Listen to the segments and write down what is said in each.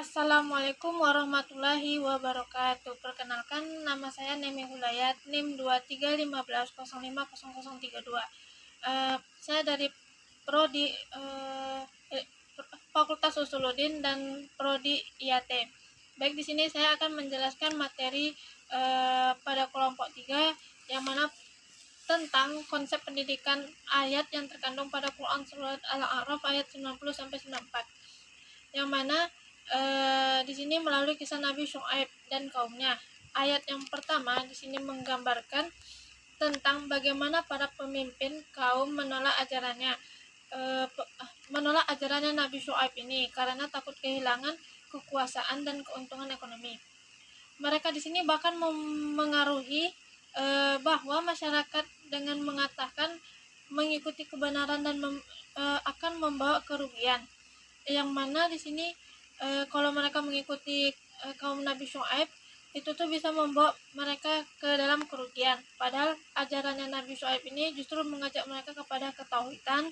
Assalamualaikum warahmatullahi wabarakatuh. Perkenalkan, nama saya Nemi Hulayat, NIM 231500500032. Saya dari Prodi Fakultas Usuluddin dan Prodi IAT. Baik, di sini saya akan menjelaskan materi pada kelompok 3 yang mana tentang konsep pendidikan ayat yang terkandung pada Quran Surat Al-A'raf ayat 90 sampai 94. Yang mana di sini melalui kisah Nabi Syuaib dan kaumnya. Ayat yang pertama di sini menggambarkan tentang bagaimana para pemimpin kaum menolak ajarannya Nabi Syuaib ini karena takut kehilangan kekuasaan dan keuntungan ekonomi. Mereka di sini bahkan mengaruhi bahwa masyarakat dengan mengatakan mengikuti kebenaran dan akan membawa kerugian. Yang mana di sini kalau mereka mengikuti kaum Nabi Syuaib itu tuh bisa membawa mereka ke dalam kerugian. Padahal ajarannya Nabi Syuaib ini justru mengajak mereka kepada ketauhidan,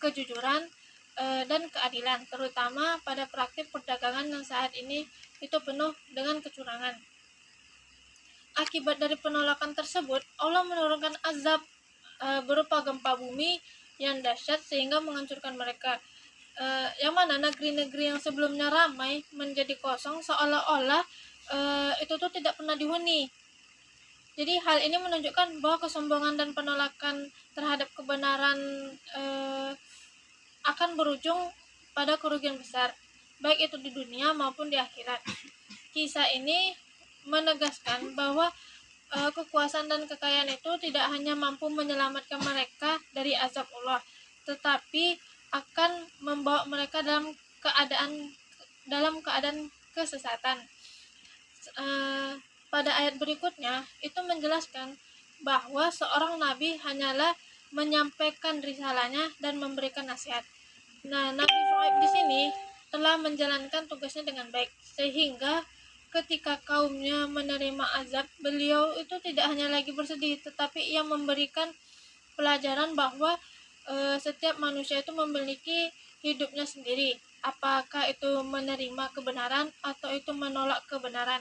kejujuran, dan keadilan, terutama pada praktik perdagangan yang saat ini itu penuh dengan kecurangan. Akibat dari penolakan tersebut, Allah menurunkan azab berupa gempa bumi yang dahsyat sehingga menghancurkan mereka. Yang mana negeri-negeri yang sebelumnya ramai menjadi kosong seolah-olah itu tuh tidak pernah dihuni. Jadi hal ini menunjukkan bahwa kesombongan dan penolakan terhadap kebenaran akan berujung pada kerugian besar, baik itu di dunia maupun di akhirat. Kisah ini menegaskan bahwa kekuasaan dan kekayaan itu tidak hanya mampu menyelamatkan mereka dari azab Allah, tetapi akan membawa mereka dalam keadaan kesesatan. Pada ayat berikutnya itu menjelaskan bahwa seorang nabi hanyalah menyampaikan risalahnya dan memberikan nasihat. Nah, Nabi Syuaib di sini telah menjalankan tugasnya dengan baik, sehingga ketika kaumnya menerima azab, beliau itu tidak hanya lagi bersedih, tetapi ia memberikan pelajaran bahwa setiap manusia itu memiliki hidupnya sendiri, apakah itu menerima kebenaran atau itu menolak kebenaran.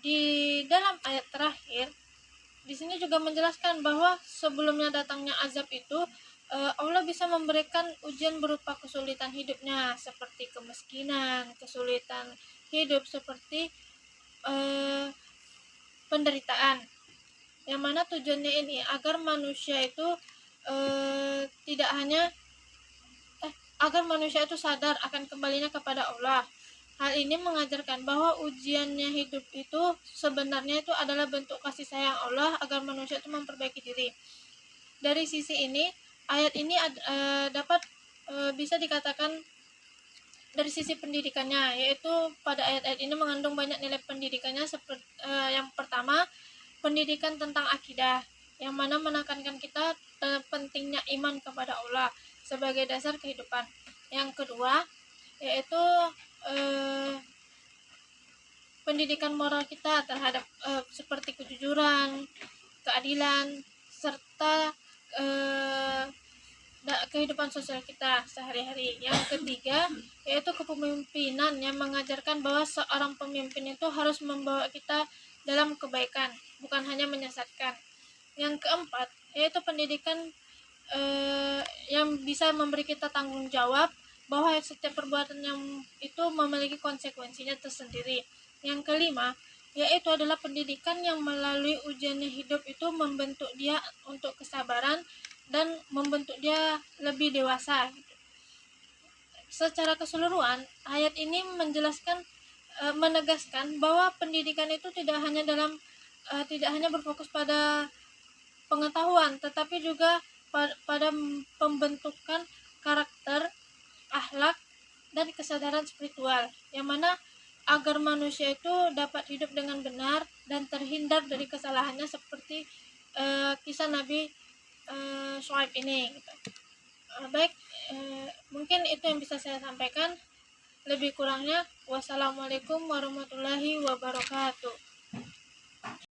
Di dalam ayat terakhir di sini juga menjelaskan bahwa sebelumnya datangnya azab itu Allah bisa memberikan ujian berupa kesulitan hidupnya seperti kemiskinan, kesulitan hidup seperti penderitaan, yang mana tujuannya ini agar manusia itu agar manusia itu sadar akan kembalinya kepada Allah. Hal ini mengajarkan bahwa ujiannya hidup itu sebenarnya itu adalah bentuk kasih sayang Allah agar manusia itu memperbaiki diri. Dari sisi ini, ayat ini dapat bisa dikatakan dari sisi pendidikannya, yaitu pada ayat-ayat ini mengandung banyak nilai pendidikannya. Seperti yang pertama, pendidikan tentang akidah, yang mana menekankan kita pentingnya iman kepada Allah sebagai dasar kehidupan. Yang kedua, yaitu pendidikan moral kita terhadap seperti kejujuran, keadilan, serta kehidupan sosial kita sehari-hari. Yang ketiga, yaitu kepemimpinan yang mengajarkan bahwa seorang pemimpin itu harus membawa kita dalam kebaikan, bukan hanya menyesatkan. Yang keempat, yaitu pendidikan yang bisa memberi kita tanggung jawab bahwa setiap perbuatan yang itu memiliki konsekuensinya tersendiri. Yang kelima, yaitu adalah pendidikan yang melalui ujiannya hidup itu membentuk dia untuk kesabaran dan membentuk dia lebih dewasa. Secara keseluruhan, ayat ini menegaskan bahwa pendidikan itu tidak hanya berfokus pada pengetahuan, tetapi juga pada pembentukan karakter, akhlak, dan kesadaran spiritual, yang mana agar manusia itu dapat hidup dengan benar dan terhindar dari kesalahannya seperti kisah Nabi Syuaib ini. Baik, mungkin itu yang bisa saya sampaikan. Lebih kurangnya, wassalamualaikum warahmatullahi wabarakatuh.